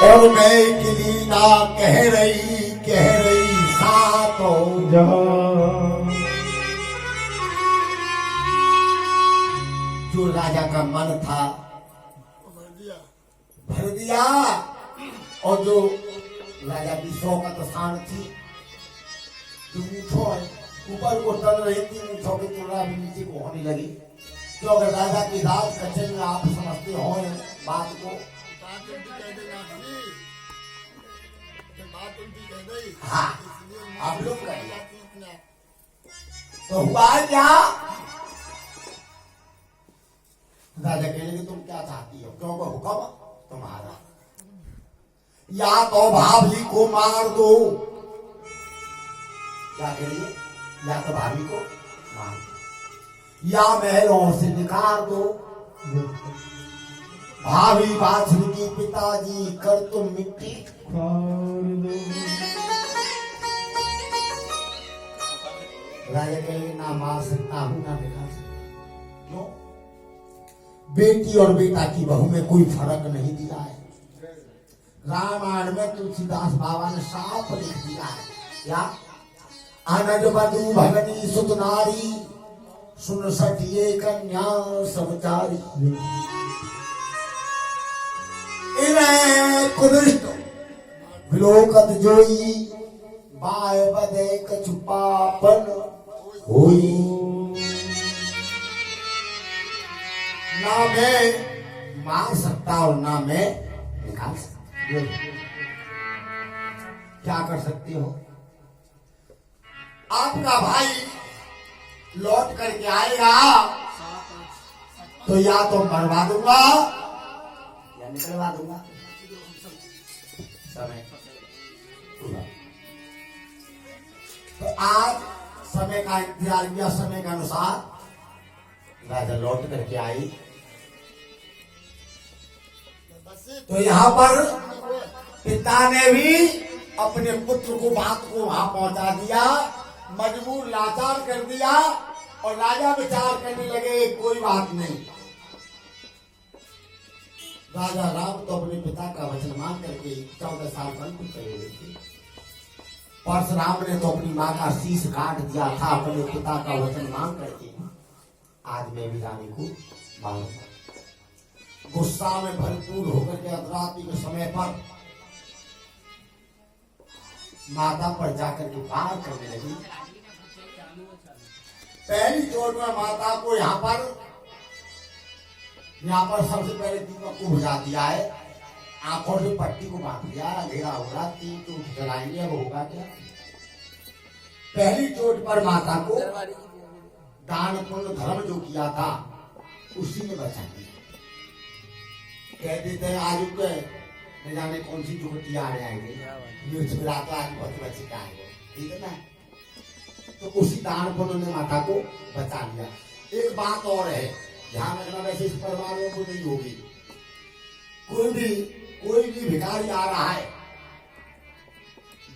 और मैं की लीला कह रही सातों जहां। जो राजा का मन था भर दिया, और जो राजा की शौकत शान थी, जो मूछों ऊपर को टल रही थी, मूछों की तुलना भी नीचे को होने लगी। तो अगर राजा की राज कचन में आप समझते हो बात को, हाँ आप लोग करिए। तो हुआ क्या, राजा कहने लगे तुम क्या चाहती हो, क्योंकि हुक्म तुम्हारा, या तो भाभी को मार दो। क्या करिए, या तो भाभी को मार दो, या महलों से निकाल दो। भाभी बाछड़ी की पिताजी कर तुम मिट्टी खार दो। राजा कहेंगे ना मार सकता हूं ना मिला सकता। क्यों? बेटी और बेटा की बहू में कोई फर्क नहीं दिया है। रामायण में तुलसीदास बाबा ने साफ लिख दिया है, क्या अनज बधू भगनी सुत नारी, सुन सटिए कन्या समचारी। इन्हें कुदृष्ट विलोकत जोई, बाय बदे कछुपापन होई। ना मैं मार सकता और ना मैं निकाल सकता। क्या कर सकते हो, आपका भाई लौट करके आएगा तो या तो मरवा दूंगा या निकलवा दूंगा। समय तो आज समय का इंतजार किया, समय के अनुसार राजा लौट करके आई। तो यहाँ पर पिता ने भी अपने पुत्र को बात को वहां पहुंचा दिया, मजबूर लाचार कर दिया, और राजा विचार करने लगे कोई बात नहीं। राजा राम तो अपने पिता का वचन मान करके 14 साल वन को चले गए थे। परशुराम ने तो अपनी माँ का शीश काट दिया था अपने पिता का वचन मान करके। आज मैं भी जाने को मानूंगा। गुस्सा में भरपूर होकर के अर्धरात्रि के समय पर माता पर जाकर के वार करने लगी। पहली चोट में माता को यहाँ पर सबसे पहले दीपक को बुझा दिया है, आंखों से पट्टी को बांध दिया, अंधेरा होगा, 3 चोट जलाएंगे, अब होगा क्या। पहली चोट पर माता को दान पुण्य धर्म जो किया था उसी में बचा दिया। कह देते हैं आज के न जाने कौन सी चोटी आ रहे आएंगे, मिर्च मिलाता आज बहुत बच्चे का आएंगे, ठीक है ना। तो उसी दान पुण्य ने माता को बचा लिया। एक बात और है, ध्यान रखना, वैसे इस परिवार में को नहीं होगी। कोई भी भिखारी आ रहा है,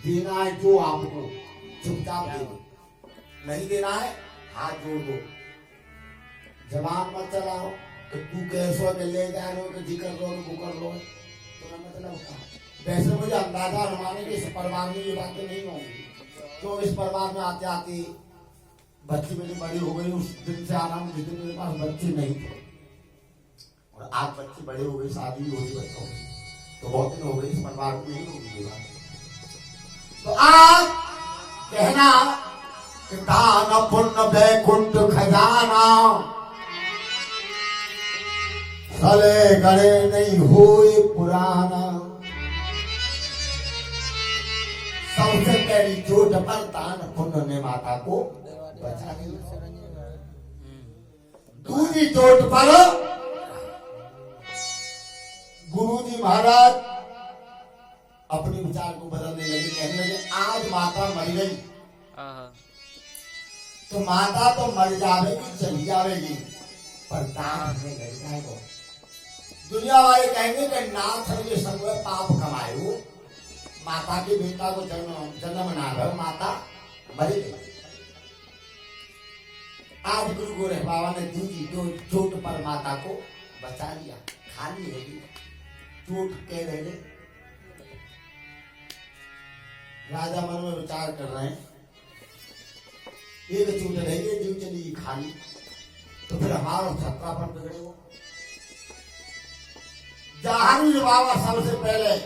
देना है जो आपको चुपचाप दे दो, नहीं देना है हाथ जोड़ दो, जवान मत चलाओ। तो तू कैसो के ले जा रहे हो तो जिक्र लो तो कर लो, तो मतलब का वैसे मुझे अंदाजा अनुमान है कि इस परिवार में ये बातें नहीं होंगी। तो इस परिवार में आते आते बच्ची मेरी बड़ी हो गई, उस दिन से आना जिस दिन मेरे पास बच्चे नहीं थे, और आज बच्चे बड़े हो गए, शादी हो गई बच्चों की, तो बहुत दिन हो गई, इस परिवार में नहीं होगी ये बात। तो आज कहना कि दान पुण्य वैकुंठ खजाना, सले गड़े नहीं हुए पुराना। सबसे पहली चोट पर दान पुण्य ने माता को बचा दिया। दूसरी चोट पर गुरुजी महाराज अपने विचार को बदलने लगे, कहने लगे आज माता मर गई तो माता तो मर जाएगी, चली जाएगी, पर दान में गई जाएगा। दुनिया वाले कहेंगे कि नाथ ने सब पाप कमाए हो, माता के बेटा को जन्म ना हो, माता मरी गई। आज गुरु गोरख बाबा ने दूसरी चोट पर माता को बचा लिया, खाली रहेगी, चोट कह रहे राजा मन में विचार कर रहे हैं, एक चूट रहेगी जीव चली खाली, तो फिर हमारा छत्रापन बिगड़े हो। जहांगीर बाबा सबसे पहले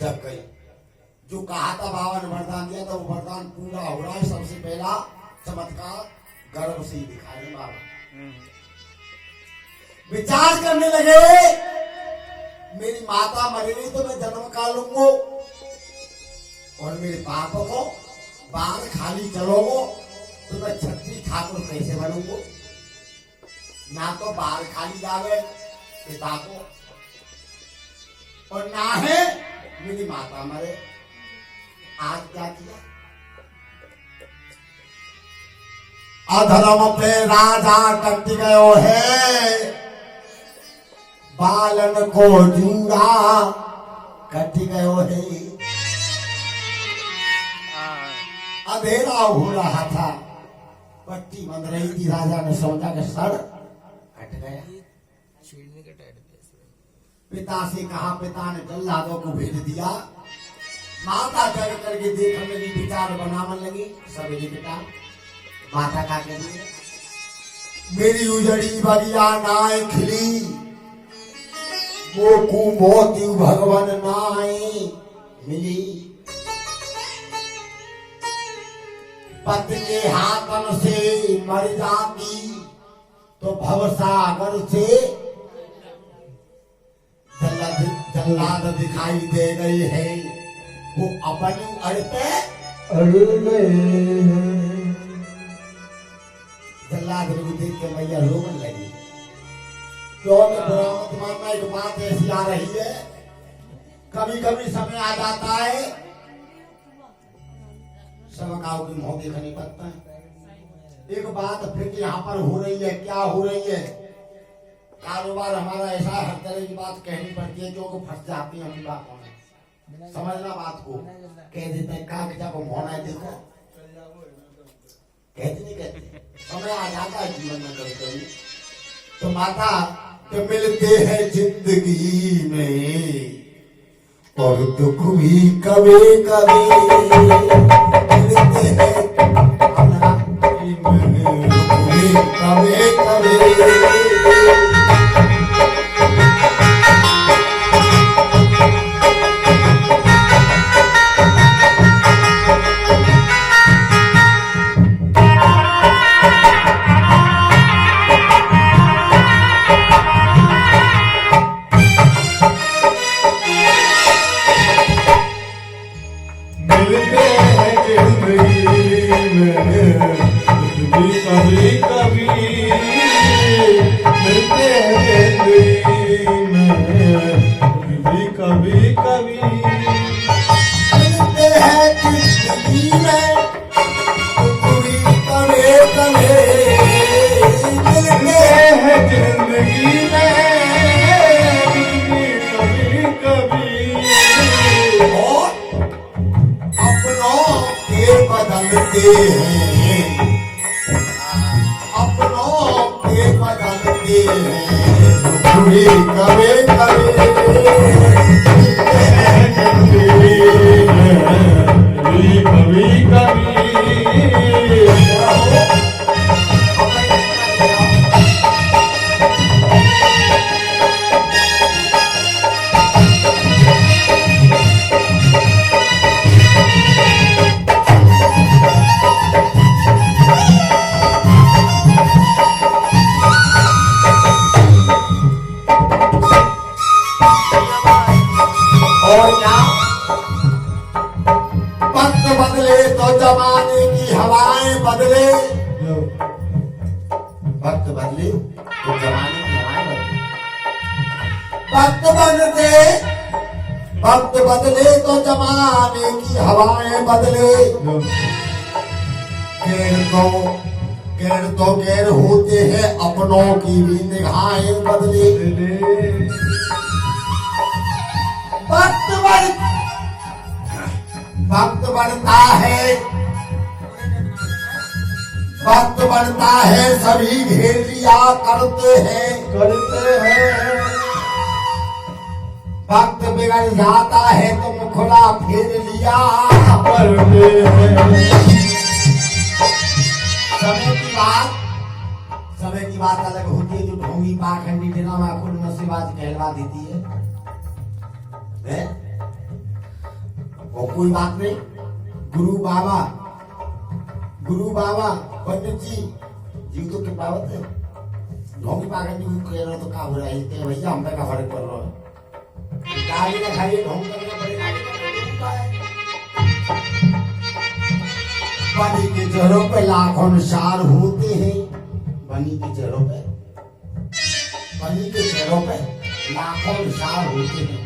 जग गए, जो कहा था बाबा ने वरदान दिया था वो वरदान पूरा हो रहा है। सबसे पहला चमत्कार गर्भ से ही दिखा रहे बाबा। विचार करने लगे, मेरी माता मरी गई तो मैं जन्म का लूंगा, और मेरे पाप को बाल खाली चलोगो तो मैं छत्री ठाकुर कैसे बनूंगा? ना तो बाल खाली जावे पिता को, और ना है मेरी माता मरे। आज क्या किया? अधर्म पे राजा कट गयो है, बालन को जूड़ा कट गयो है। अंधेरा हो रहा था, पट्टी बंध रही थी, राजा ने सोचा कि सर कट गया। पिता से कहा, पिता ने जल्लादों को भेज दिया। माता चढ़ करके देखने लगी, विचार बनावन लगी, सवेरे बेटा माता का के लिए मेरी उजड़ी बगिया नाय खिली, मोकू मोती भगवान नाय मिली। पति के हाथन से मर जाती तो भवसागर से जल्लाद दिखाई दे गई है, वो अपनी अड़ते अड़ गए। जल्लाद को देख के मैया रोने लगी। तो मानना एक बात ऐसी आ रही है, कभी कभी समय आ जाता है सबकाओं की मुंह देखा नहीं पड़ता है। एक बात फिर यहाँ पर हो रही है, क्या हो रही है? कारोबार हमारा ऐसा हर तरह की बात कहनी पड़ती है जो फंस जाती है उनकी बातों में। समझना बात को, कह देते हैं कहा जब होना है देखो, कहते नहीं कहते, समय आ जाता है जीवन में कभी कभी। तो माता तो मिलते हैं जिंदगी में और दुख भी कभी कभी मिलते हैं, कभी कभी वक्त बदले तो जमाने की हवाएं बदले। गैर तो गैर होते हैं, अपनों की भी निगाहें बदले। वक्त बढ़ता है सभी घेर लिया करते हैं। वक्त बिगड़ जाता है तुम खुला फेर लिया। करते हैं। समय की बात अलग होती है। जो ढोंगी पाखंडी ड्रामा कुल नसीबाज कहलवा देती है? और कोई बात नहीं। गुरु बाबा पंडित जी जीव तो कृपावत है। ढोंगी पाखंडी कह रहा तो क्या हो रहा है भैया, हम पे का फर्क पड़ रहा है। गाली ना खाइए, ढोंग करना पड़ेगा। बनी के जड़ों पे लाखों निशान होते हैं। बनी के चेहरों पे लाखों निशान होते हैं।